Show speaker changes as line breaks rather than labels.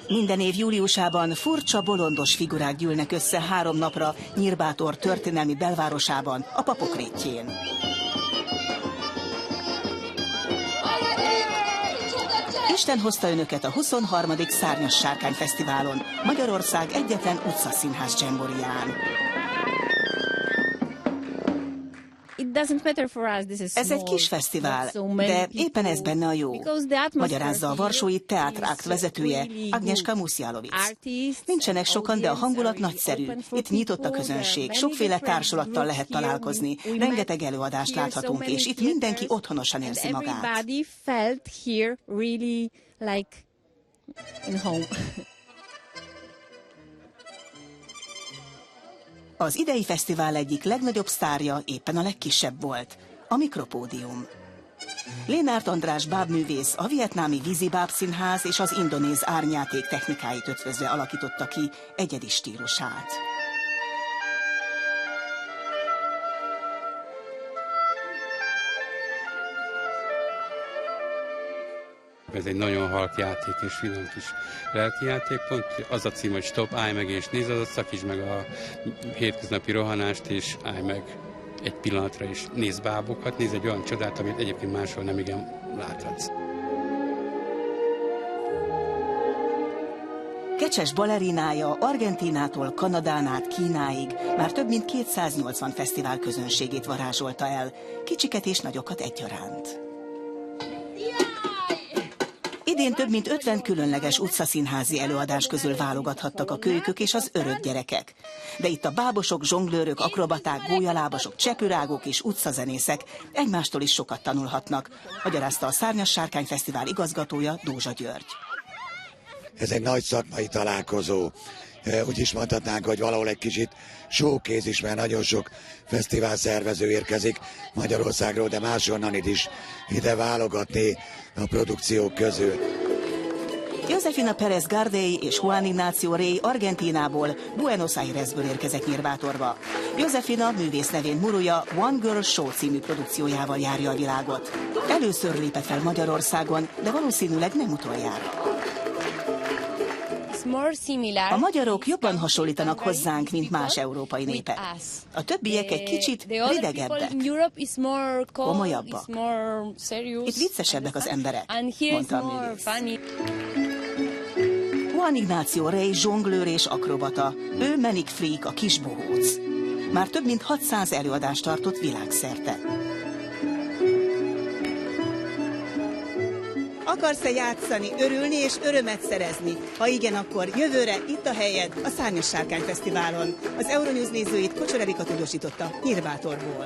Minden év júliusában furcsa, bolondos figurák gyűlnek össze 3 napra Nyírbátor történelmi belvárosában, a Papok rétjén. Isten hozta önöket a 23. Szárnyas Sárkány Fesztiválon, Magyarország egyetlen utcaszínház dzsemborián. Ez egy kis fesztivál, de éppen ez benne a jó, magyarázza a Varsói Teátrakt vezetője, Agnieszka Musjalovic. Nincsenek sokan, de a hangulat nagyszerű. Itt nyitott a közönség, sokféle társulattal lehet találkozni, rengeteg előadást láthatunk, és itt mindenki otthonosan érzi magát. Az idei fesztivál egyik legnagyobb sztárja éppen a legkisebb volt, a Mikropódium. Lénárt András bábművész a vietnámi Vízi Bábszínház és az indonéz árnyáték technikáit ötvözve alakította ki egyedi stílusát.
Ez egy nagyon halk játék és finom kis lelki játékpont. Az a cím, hogy stop, állj meg és nézd, az szakítsd meg a hétköznapi rohanást, és állj meg egy pillanatra, és nézd bábokat, nézd egy olyan csodát, amit egyébként máshol nem igen láthatsz.
Kecses balerinája Argentínától Kanadán át Kínáig már több mint 280 fesztivál közönségét varázsolta el, kicsiket és nagyokat egyaránt. Idén több mint 50 különleges utcaszínházi előadás közül válogathattak a kölykök és az örök gyerekek. De itt a bábosok, zsonglőrök, akrobaták, gólyalábasok, csepürágók és utcazenészek egymástól is sokat tanulhatnak, magyarázta a Szárnyas Sárkány Fesztivál igazgatója, Dózsa György.
Ez egy nagy szakmai találkozó. Úgy is mondhatnánk, hogy valahol egy kicsit showkéz is, mert nagyon sok fesztivál szervező érkezik Magyarországról, de máshonnan is ide válogatni a produkciók közül.
Josefina Pérez Gardey és Juan Ignacio Rey Argentínából, Buenos Airesből érkezett Nyírbátorba. Josefina művész nevén Muruja One Girl Show című produkciójával járja a világot. Először lépett fel Magyarországon, de valószínűleg nem utoljára. A magyarok jobban hasonlítanak hozzánk, mint más európai népek. A többiek egy kicsit ridegebbek, komolyabbak. Itt viccesebbek az emberek, mondta a művész. Juan Ignacio Rey zsonglőr és akrobata, ő Manic Freak, a kis bohóc. Már több mint 600 előadást tartott világszerte. Akarsz-e játszani, örülni és örömet szerezni? Ha igen, akkor jövőre itt a helyed a Szárnyas Sárkány Fesztiválon. Az Euronews nézőit Kocsor Erika tudósította Nyírbátorból.